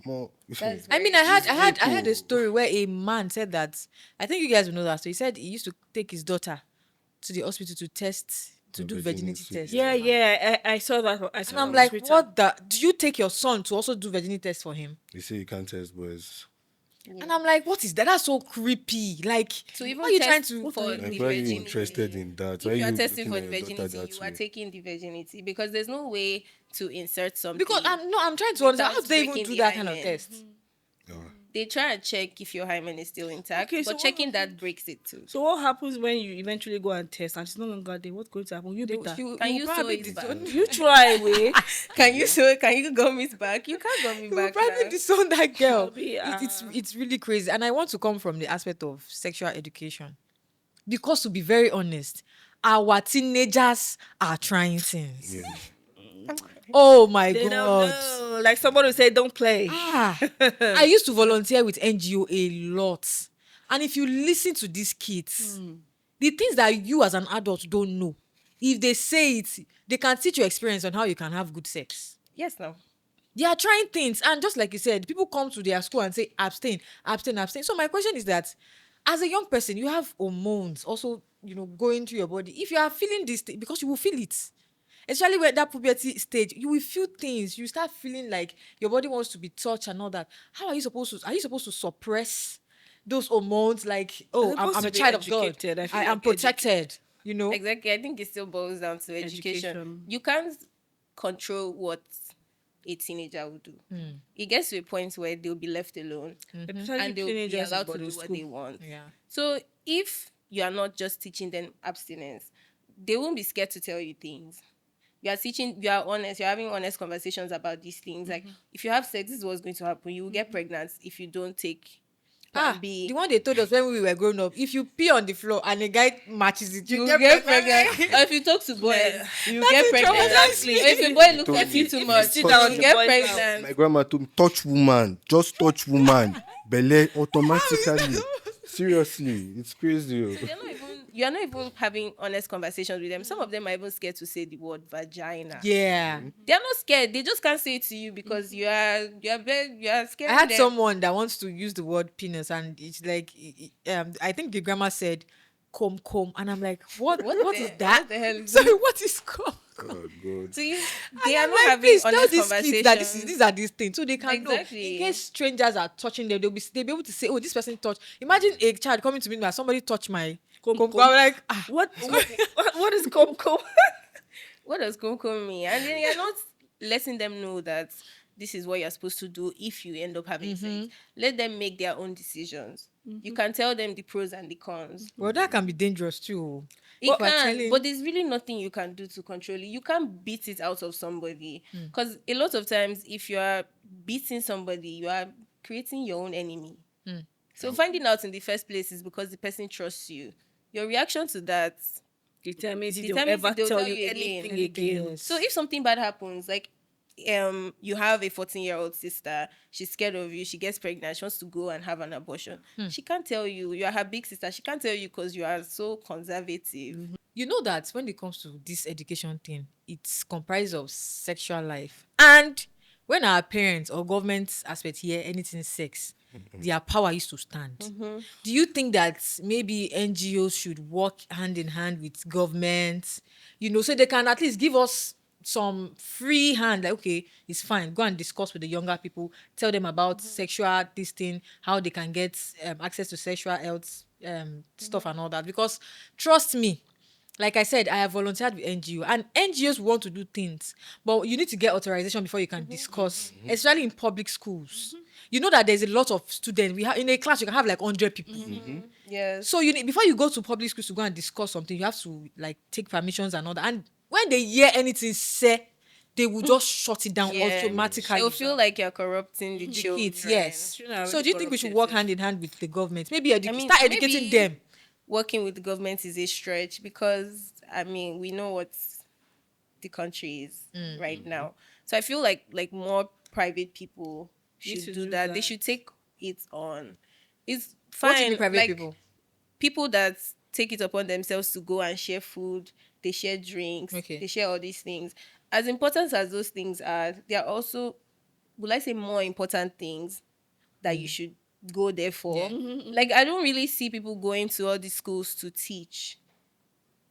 more. That's I mean, I had a story where a man said that. I think you guys will know that. So he said he used to take his daughter to the hospital to do virginity virginity, test. yeah, yeah, I saw that. I saw And that I'm on like, Twitter. what the? Do you take your son to also do virginity test for him? They say you can't test boys. And I'm like, what is that? That's so creepy. Like, to even why are you trying test to? for Like, the why are you virginity. interested in that? Why If are you are you testing looking for the at your daughter virginity, that you are way? taking the virginity because there's no way to insert something. Because I'm trying to understand, how do they even breaking do the that kind of hymen. test? They try and check if your hymen is still intact, Okay, so but what checking that breaks it too. So what happens when you eventually go and test and she's no longer there? What's going to happen? You beat her. Can you sew probably it back? disown- You try away. Can you sew? Can you gum it back? You can't gum it He will back. probably now. disown that girl. Probably, It's really crazy. And I want to come from the aspect of sexual education. Because to be very honest, our teenagers are trying things. Yeah. Oh my They don't God. know. Like somebody said, don't play. I used to volunteer with NGO a lot. And if you listen to these kids, the things that you as an adult don't know, if they say it, they can teach you experience on how you can have good sex. Yes, no. They are trying things. And just like you said, people come to their school and say, abstain, abstain, abstain. So my question is that, as a young person, you have hormones also, going through your body. If you are feeling this thing, because you will feel it, especially when that puberty stage, you will feel things. You start feeling like your body wants to be touched and all that. How are you supposed to suppress those hormones? Like, oh, supposed I'm to a be child of God. educated. I feel I am like protected. Exactly. I think it still boils down to education. You can't control what a teenager will do. It gets to a point where they'll be left alone Especially and they'll be teenagers allowed to in do school. what they want. Yeah. So if you are not just teaching them abstinence, they won't be scared to tell you things. You are honest, you're having honest conversations about these things. Like, if you have sex, this is what's going to happen. You will get pregnant if you don't take Plan B. The one they told us when we were growing up, if you pee on the floor and a guy matches it, You get pregnant. Or if you talk to boys, you get is pregnant. traumatizing. Or if a boy looks at you If too you much, sit down you with get the boys now. pregnant. My grandma told me, touch woman, just touch woman. Belle automatically. Seriously, it's crazy. You're not even having honest conversations with them. Some of them are even scared to say the word vagina. Yeah. They're not scared. They just can't say it to you because you are scared. I had them. someone that wants to use the word penis, and it's like, I think the grandma said, "comb," and I'm like, what is that? What the hell is Sorry, what is comb? Oh God. So they And are I'm not like, having please tell honest these kids that these are these things, so they can Exactly. know. In case strangers are touching them, they'll be able to say, "Oh, this person touched." Imagine a child coming to me that somebody touched my comb. I'm like, What is comb? What does Kumkum mean? And then you're not letting them know that this is what you're supposed to do if you end up having sex. Let them make their own decisions. You can tell them the pros and the cons. well, that can be dangerous too. It But we're can, telling- but there's really nothing you can do to control it. You can't beat it out of somebody. Because a lot of times, if you are beating somebody, you are creating your own enemy. So finding out in the first place is because the person trusts you. Your reaction to that Determines if they'll determines ever if they'll tell tell you you again. anything again. Yes. So if something bad happens, like you have a 14-year-old sister, she's scared of you, she gets pregnant, she wants to go and have an abortion. She can't tell you. You are her big sister. She can't tell you because you are so conservative. You know that when it comes to this education thing, it's comprised of sexual life. And when our parents or government aspect hear anything sex, their power is to stand. Do you think that maybe NGOs should work hand in hand with government, so they can at least give us some free hand, like, okay, it's fine, go and discuss with the younger people, tell them about sexual this thing, how they can get access to sexual health stuff and all that. Because trust me, like I said, I have volunteered with NGO, and NGOs want to do things, but you need to get authorization before you can discuss, especially in public schools. You know that there's a lot of students. We have in a class you can have like 100 people. Yes. So you need, before you go to public schools to go and discuss something, you have to like take permissions and all that. And when they hear anything say, they will just shut it down automatically. They'll feel like you're corrupting the children. Kids, yes. Children are So really do you think we should corrupted, work yes. hand in hand with the government? Maybe mean, start educating maybe- them. Working with the government is a stretch because we know what the country is right now. So I feel like more private people Need should to do do that. They that. should take it on. It's What do you fine. mean private like, people? people that take it upon themselves to go and share food, they share drinks, Okay. they share all these things. As important as those things are, there are also, will I say, more important things that you should go there for. Like, I don't really see people going to all these schools to teach,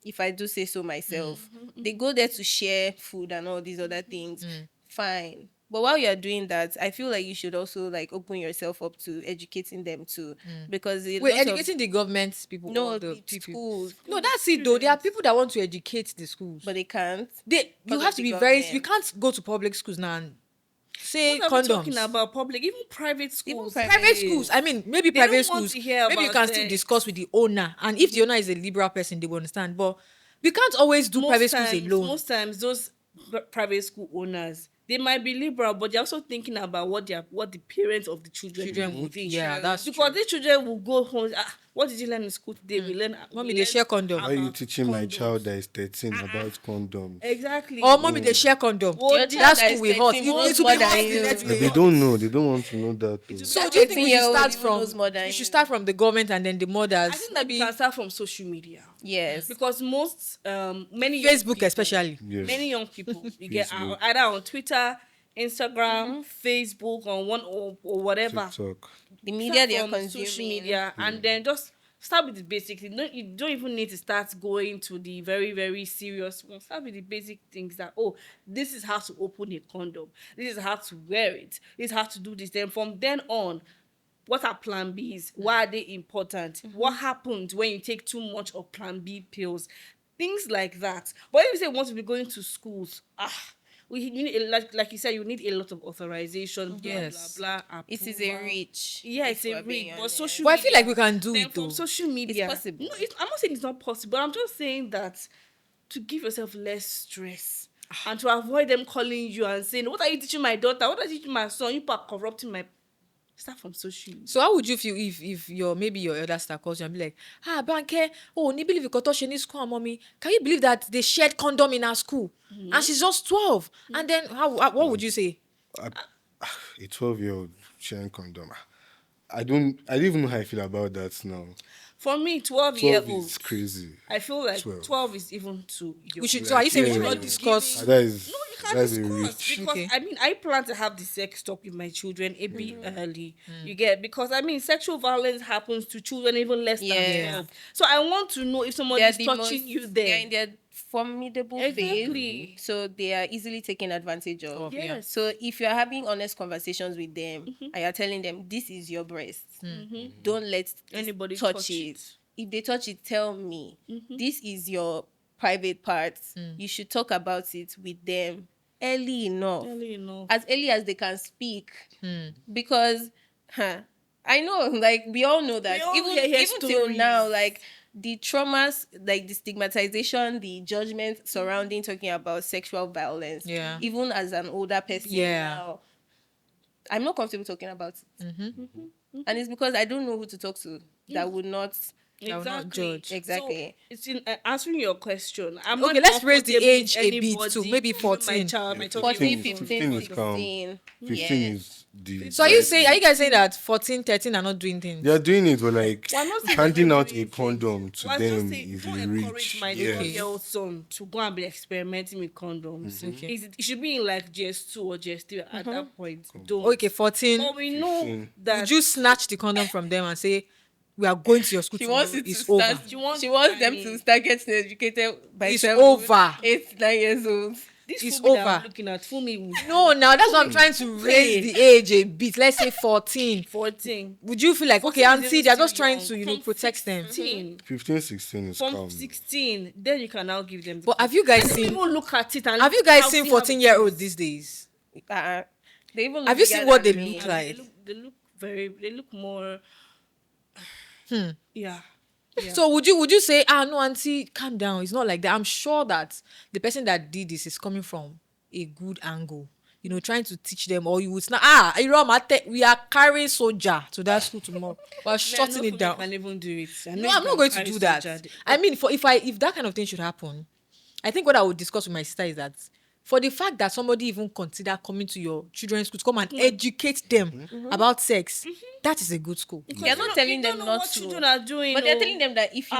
if I do say so myself. They go there to share food and all these other things. Fine. But while you're doing that, I feel like you should also like open yourself up to educating them too. Because Wait, lot of- educating the government people? no, or the the people? schools, No, that's it though. There are people that want to educate the schools. but they can't. You because have of to the be very. government. You can't go to public schools now and say What are we condoms. talking about? Public, even private schools. Private schools. I mean, maybe They don't private want schools. to hear Maybe you about can still sex. discuss with the owner, and if the owner is a liberal person, they will understand. But we can't always do private schools alone. Most times, those private school owners, they might be liberal, but they're also thinking about what the parents of the children would think. yeah, that's because true. these children will go home. What did you learn in school today? We learn. Mommy, we they learn share condom. Why are you about teaching my condoms. child that is 13 about condoms? Exactly. Or mommy, they share condom. Your That child that school is will hot. 13 You knows need to more be than hot. you. Let me But they hot. don't know. They don't want to know that. Too. So do you think we should 13-year-old start even from? knows more than We you. should start from the government and then the mothers. I think that we can start from social media. Yes. Because most many young Facebook people- especially. Yes. many young people you get Facebook. either on Twitter, Instagram, Facebook, on one or whatever. TikTok. The media Start they are from consuming. social media, and then just start with the basics. You don't even need to start going to the very, very serious ones. Start with the basic things that, this is how to open a condom. This is how to wear it. This is how to do this. Then from then on, what are plan Bs? Why are they important? What happens when you take too much of plan B pills? Things like that. But if you say you want to be going to schools, you need like you said, you need a lot of authorization. Blah, Yes. blah blah. It is a approval. reach. Yeah, if it's a we're being read. But honest. social But I media, feel like we can do then it from though. social media. possible. No, I'm not saying it's not possible. I'm just saying that to give yourself less stress and to avoid them calling you and saying, "What are you teaching my daughter? What are you teaching my son? You are corrupting my." Start from social media. So how would you feel if your maybe your elder sister calls you and be like, Banke, you believe you got touch in school, mommy? Can you believe that they shared condom in our school? And she's just 12. And then what would you say? A 12-year-old sharing condom. I don't even know how I feel about that now. For me, 12 12-year-old. is crazy. I feel like 12. 12 is even too young. We should. So are you saying we should Yeah. not discuss? That is No, you can't that's a discuss reach. because Okay. I plan to have the sex talk with my children a bit early. You get, because sexual violence happens to children even less than Yeah. 12. So I want to know if someone They're is the touching most- you They're there. in their formidable Exactly. phase, so they are easily taken advantage of. Yeah. Yes. So if you're having honest conversations with them and you're telling them this is your breast, don't let Anybody touch it. If they touch it, tell me this is your private parts. You should talk about it with them early enough, as early as they can speak, because I know, like, we all know that We all even hear till stories. now, like, the traumas, like the stigmatization, the judgment surrounding talking about sexual violence, Yeah. even as an older person Yeah. now, I'm not comfortable talking about it. And it's because I don't know who to talk to that would not will not judge. exactly. So it's in answering your question. I'm Okay, not let's raise the comfortable age with a bit anybody, too, maybe even 14. My child, my 14, 15 15, is calm. 16. 15 Yeah. is the. So are you guys saying that 14, 13 are not doing things? They are doing it, but like Well, I'm not saying handing they're out doing a things. condom to Well, I just them say, is don't a encourage reach. my Yes. 12-year-old son to go and be experimenting with condoms. Okay. It should be in like GS2 or GS3 at that point. Don't. Okay, 14. But we know 15. that Would you snatch the condom from them and say, we are going to your school She tomorrow, wants it to it's start. over. She wants them to start getting educated by It's 7, over. 8, 9 years old. this it's Funmi that over. I'm looking at Funmi No, now that's what I'm trying to raise the age a bit. Let's say 14. 14. Would you feel like, okay, 14 is auntie, even they're just still trying young. to, From protect them. 16, 15, 16 is From calm. 16, then you can now give them. But have you guys Let seen, people look at it and have you look guys how seen they have 14-year-olds it. these days? They even Have look you seen bigger what than they me. look like? They look more. Yeah. So would you say, no, auntie, calm down. It's not like that. I'm sure that the person that did this is coming from a good angle. Trying to teach them, or you would snap. We are carrying soldier to that school tomorrow. We're shutting it down. I can even do it. No, I'm not going to do that. I mean, if that kind of thing should happen, I think what I would discuss with my sister is that for the fact that somebody even consider coming to your children's school to come and educate them about sex, that is a good school. They're not telling them not what to. children are doing, But they're telling them that if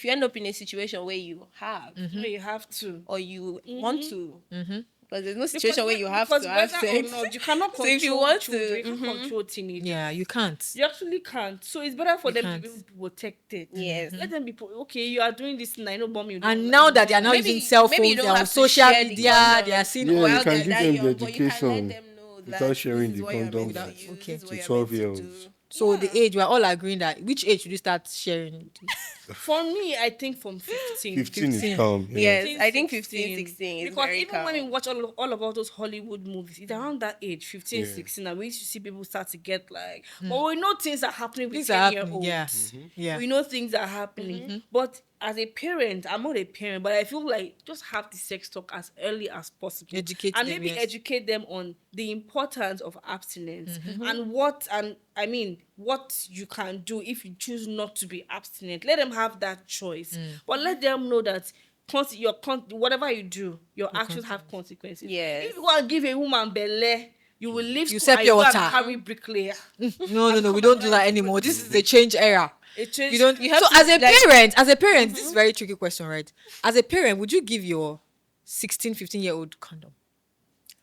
you end up in a situation where you have you have to. or you want to, because there's no situation where you have to have whether or sex. not, you cannot So control if you want children, to, you can't control teenagers. Yeah, you can't. You actually can't. So it's better for You them can't. to be protected. Yes. Let them be okay. You are doing this, and I know, bomb you. don't And like now it. that they are now Maybe- using cell maybe you phones, don't they are on have to social share the media, condom. they are seeing Yeah, you While can they're give that them the young, but you can let education them know that without sharing this is the what you're meant condom to with- use, okay. this is to what 12 you're year meant to olds. do. So the age, we're all agreeing that which age should you start sharing? For me, I think from 15. 15 15. is calm. Yeah. Yes, I think 15, 16 is Because very even calm. when we watch all about those Hollywood movies, it's around that age, 15, Yeah. 16, and we used to see people start to get like, but we know things are happening with Things are 10-year-olds. happening, yeah. We know things are happening. But as a parent, I'm not a parent, but I feel like just have the sex talk as early as possible. Educate and them, maybe yes. educate them on the importance of abstinence and what you can do if you choose not to be abstinent. Let them have that choice. But let them know that whatever you do, your actions have consequences. Yes. If you want to give a woman belly, you will leave You school sell and you pure go and water. carry bricklayer. No, we don't do that anymore. This is a change era. It changed. You don't. You have So to, as a like- parent, this is a very tricky question, right? As a parent, would you give your 16, 15-year-old condom?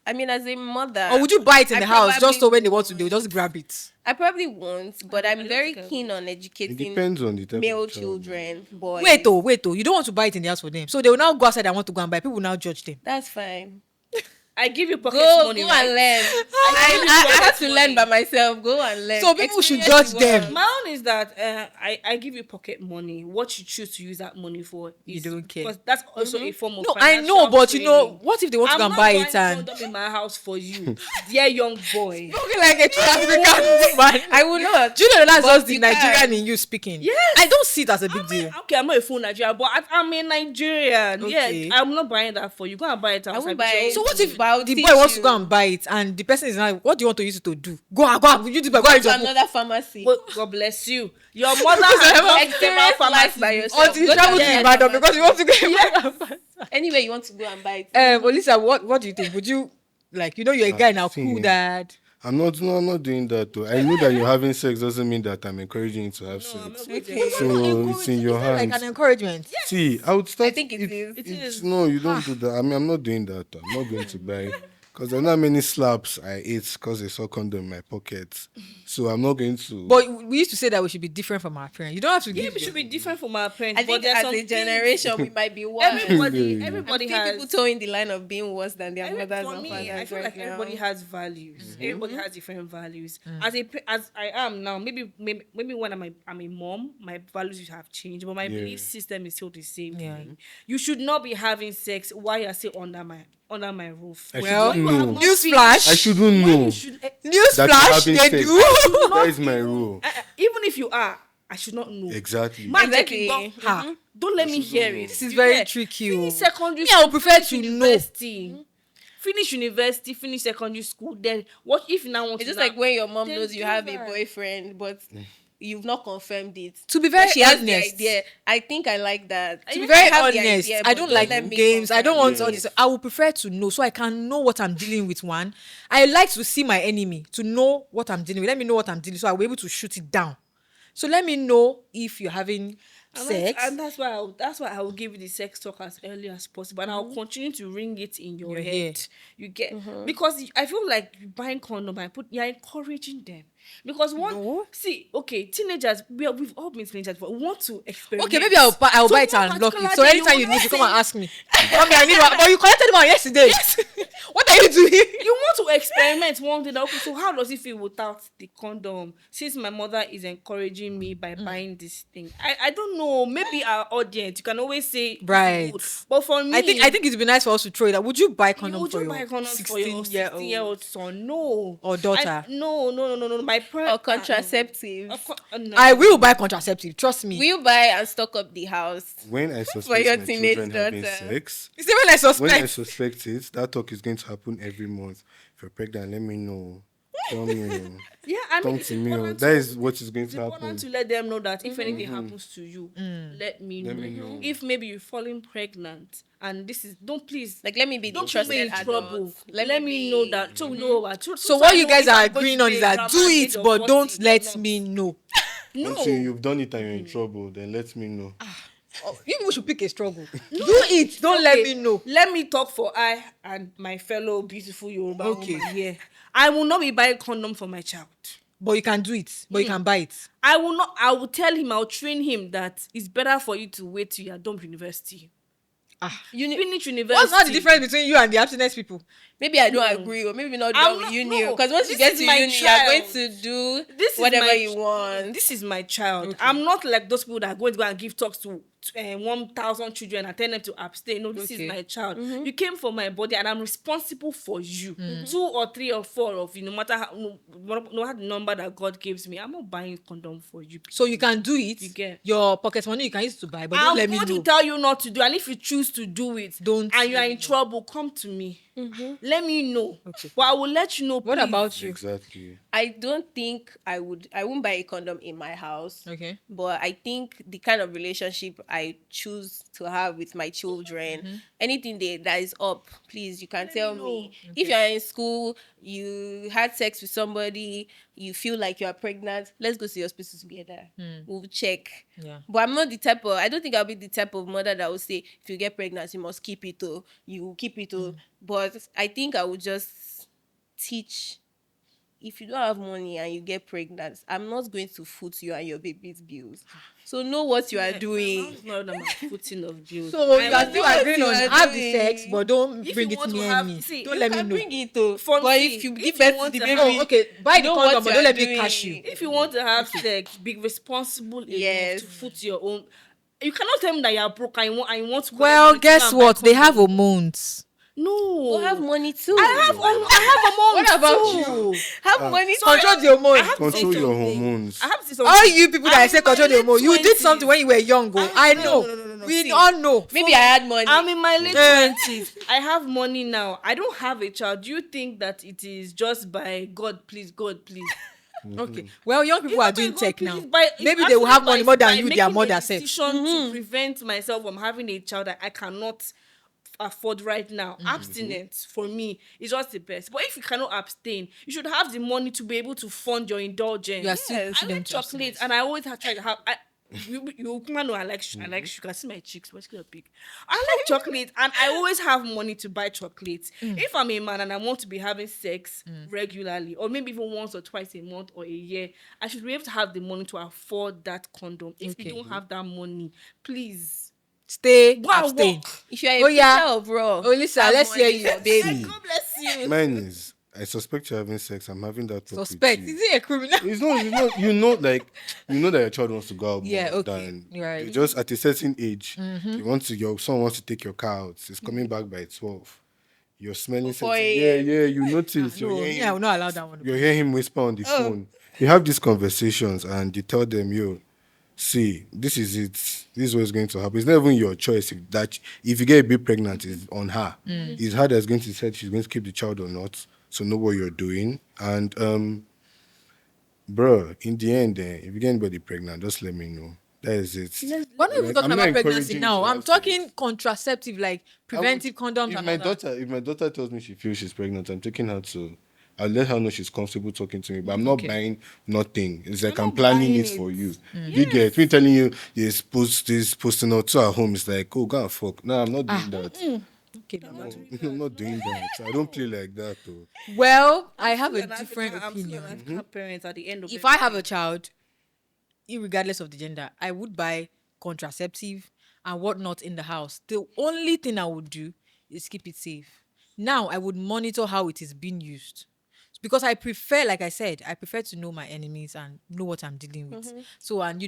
I mean, as a mother, Or would you buy it in I the house just so probably when they want to, they'll just grab it? I probably won't, but I'm don't very think I keen on It educating depends on the type male of child. children, boys. Wait, you don't want to buy it in the house for them. So they will now go outside and want to go and buy. People will now judge them. That's fine. I give you pocket Go money. and right? learn. I have to learn by myself. Go and learn. So people should Experience judge the them. world. My own is that I give you pocket money. What you choose to use that money for, You don't care. because that's also a form of. No, I know, financial but training. what if they want to I'm go and not buy buying it and condom in my house for you, dear young boy. looking like a African woman? I will not. Do you know that's But just the you can. Nigerian in you speaking? Yes. I don't see it as a big deal. Okay, I'm not a full Nigerian, but I'm a Nigerian. Okay. Yeah, I'm not buying that for you. Go and buy it outside. won't buy it. So what if But I'll the teach boy wants to you. go and buy it and the person is like, what do you want to use it to do? Go and you do go and To another pharmacy. God bless you. Your mother has not Experience several life pharmacies. by yourself. until you Go to travel to another Ibadan pharmacy. because you want to go. Anyway, you want to go and buy it. Olisa, what do you think? Would you you're a guy now, see. cool dad? I'm not doing that though. I know that you're having sex doesn't mean that I'm encouraging you to have sex. Okay. So it's in your Is that hands. like an encouragement? See, I would start. I think it is. It's, no, you don't do that. I mean, I'm not doing that. I'm not going to buy. Because there are not many slaps I ate because they saw condom in my pocket. So I'm not going to. But we used to say that we should be different from our parents. You don't have to Yeah, give we should be different from our parents. I but think there's as some a things- generation, we might be worse. everybody I think has. people towing the line of being worse than their mothers For and me, fathers I feel right like now. everybody has values. Everybody has different values. As I am now, maybe when I'm a mom, my values have changed, but my belief system is still the same. Yeah. Thing. You should not be having sex while you're still under my roof. I Well, shouldn't know. newsflash. I shouldn't know. That you're Newsflash, having they sex. do. That is my rule. Even if you are, I should not know. Exactly. Man, Exactly. don't let me hear it. This is You very get? tricky. Finish secondary Me, I would school, prefer finish to know. university. finish university, finish secondary school, then what if you now want It's to just now, like when your mom then knows you do have a that. boyfriend, but you've not confirmed it. To be But very she has the honest, idea. I think I like that. to be I very have the honest, idea, I but don't let like me games. I don't confirm want it. all this. I would prefer to know so I can know what I'm dealing with. One, I like to see my enemy to know what I'm dealing with. Let me know what I'm dealing with so I'll be able to shoot it down. So let me know if you're having sex. And that's why I will give you the sex talk as early as possible, and I'll continue to ring it in your Your head. hair. You get because I feel like you buying condom, you're encouraging them because No. teenagers, we've all been teenagers, but we want to experiment. Okay, maybe I'll So buy it one and block it. particular So day anytime you will need not to come and say- ask me. Mommy, I need one. But you collected one yesterday. What are you doing? You want to experiment one day. Okay, so how does it feel without the condom? Since my mother is encouraging me by buying this thing, I don't know. Maybe our audience, you can always say this is Right. good. But for me, I think it'd be nice for us to throw it out. Would you buy condom would for you your buy condoms for your 16-year-old 16-year-old son? No. or daughter? No. My parents. Or contraceptives. No. I will buy contraceptive. Trust me. Will you buy and stock up the house? When I your suspect my teenage children having daughter. sex, You see when I when I suspect. suspect it, that talk is going to happen every month. If you're pregnant, let me know. Tell me. Yeah, I mean, Come it's to me. important That is what is going It's to happen. important to let them know that if anything happens to you, let me Let know. me know. If maybe you're falling pregnant and this is, don't please. Like, let me be the Don't put trusted me in adult. trouble. Let me know that. So we know what. So what you guys are agreeing on is that do it, but don't let me know. No. Until you've done it and you're in trouble, then let me know. You people should pick a struggle. Do it. Don't let me know. Let me talk for I and my fellow beautiful Yoruba Okay. woman here. I will not be buying condom for my child. But you can do it. But you can buy it. I will not. I will tell him. I'll train him that it's better for you to wait till you're done with university. Finish university. What's not the difference between you and the abstinence people? Maybe I don't agree, or maybe not I'm done with not- uni. no. Because once you This get is to my uni, you're going child. to do This is whatever my you want. This is my child. I'm not like those people that are going to go and give talks to 1,000 children and tell them to abstain. No, this is my child. You came for my body, and I'm responsible for you. 2 or 3 or 4 of you, no matter how, no matter the number that God gives me, I'm not buying condom for you. So you can do it. You get. Your pocket money you can use to buy, but I'm don't let me going know. to tell you not to do, and if you choose to do it, Don't and you are let in me trouble, come to me. Let me know. Okay. But I will let you know. What please. about you? Exactly. I don't think I won't buy a condom in my house. Okay. But I think the kind of relationship I choose to have with my children, anything that is up, please, you can tell me. If you're in school, you had sex with somebody, you feel like you are pregnant, let's go to the hospital together. We'll check. Yeah. But I don't think I'll be the type of mother that will say, if you get pregnant, you must keep it, or you keep it, or. But I think I would just teach. If you don't have money and you get pregnant, I'm not going to foot you and your baby's bills. So know what you are doing. It's not my footing of bills. So you are know still what agreeing you on are have the doing. sex, but don't If bring you it want to near have- me. see, Don't you let me can know. bring it though. For But me, if you if give you birth to want the to baby, have- Oh, okay. Buy the know condom, what but you don't are let me doing. cash you. If you want to have sex, be responsible enough Yes. to foot your own. You cannot tell me that you are broke and you want to. Well, guess what? They have a hormones. no. we'll have money too. I have hormones. What about too. you? Have money too. Control the hormones. I have to say Control your something. hormones. I have to say something. All you people that I I'm say in my control the late hormones, you did 20s. something when you were young. I know. No. We See, all know. Maybe I had money. I'm in my late Eh. 20s. I have money now. I don't have a child. Do you think that it is just by God, please, God, please? Okay. Well, young people are doing tech now. Maybe they will have money more than you, their mother said. Decision to prevent myself from having a child that I cannot afford right now. Abstinence for me is just the best. But if you cannot abstain, you should have the money to be able to fund your indulgence. You are still I pushing them like to chocolate, abstinence. and I always have tried to have. You know I like sugar. See my cheeks, what's gonna big? I like chocolate, and I always have money to buy chocolate. If I'm a man and I want to be having sex regularly, or maybe even once or twice a month or a year, I should be able to have the money to afford that condom. If Okay. you don't have that money, please Stay go and abstain. work. If you're a Oh, yeah. picture of raw, Olisa, have let's hear money you, for baby. God bless you. Mine is, I suspect you're having sex. I'm having that talk Suspect. with Is you. he a criminal? It's not, you know that your child wants to go out more Yeah, okay. than Right. you just at a certain age. Your son wants to take your car out. It's coming back by 12. You're smelling Before something. AM. Yeah, you notice. No, You're I will not allow that one. you hear him whisper on the phone. You have these conversations and you tell them, yo, see, this is it. This is what's going to happen. It's not even your choice. If you get a bit pregnant, it's on her. It's her that's going to decide she's going to keep the child or not. So know what you're doing. And bro, in the end, if you get anybody pregnant, just let me know. That is it. We're not even talking I'm not about pregnancy encouraging now. you to I'm have talking contraceptive, like preventive condoms If and my all that. daughter, if my daughter tells me she feels she's pregnant, I'm taking her to. I'll let her know she's comfortable talking to me, but I'm not buying nothing. It's like I'm not planning buying it for it. you. You get me telling you you're posting out to at home. It's like, oh, go and fuck. No, I'm not doing that. Okay. I'm not doing that. I don't play like that though. Well, I have a I'm still different an opinion. African parent at the end of If I have a child, irregardless of the gender, I would buy contraceptive and whatnot in the house. The only thing I would do is keep it safe. Now I would monitor how it is being used. Because I prefer, like I said, I prefer to know my enemies and know what I'm dealing with. So, and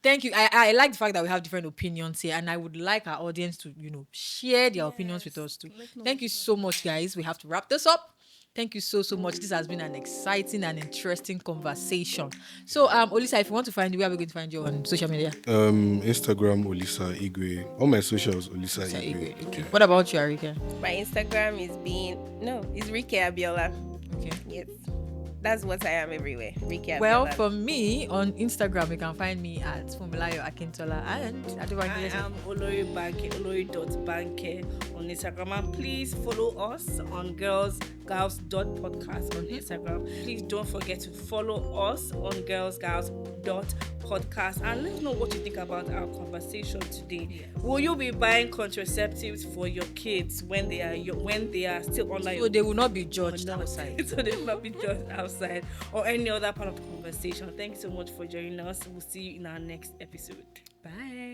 thank you. I like the fact that we have different opinions here, and I would like our audience to, share their opinions with us too. Thank you so much, guys. We have to wrap this up. Thank you so much. This has been an exciting and interesting conversation. So, Olisa, if you want to find you, where are we going to find you on social media? Instagram Olisa Igwe. All my socials Olisa Igwe. Okay. What about you, Arike? My Instagram is Rike Abiola. Okay. Yes. That's what I am everywhere. Rike Abiola. Well, for me, on Instagram, you can find me at Fumilayo Akintola and I Adebanke. am Oloribanke, Olori.banke on Instagram. And please follow us on girlsgals.podcast on Instagram. Please don't forget to follow us on girlsgals.podcast and let us know what you think about our conversation today. Will you be buying contraceptives for your kids when they are still under So they will not be judged outside. so they will not be judged outside or any other part of the conversation. Thanks so much for joining us. We'll see you in our next episode. Bye.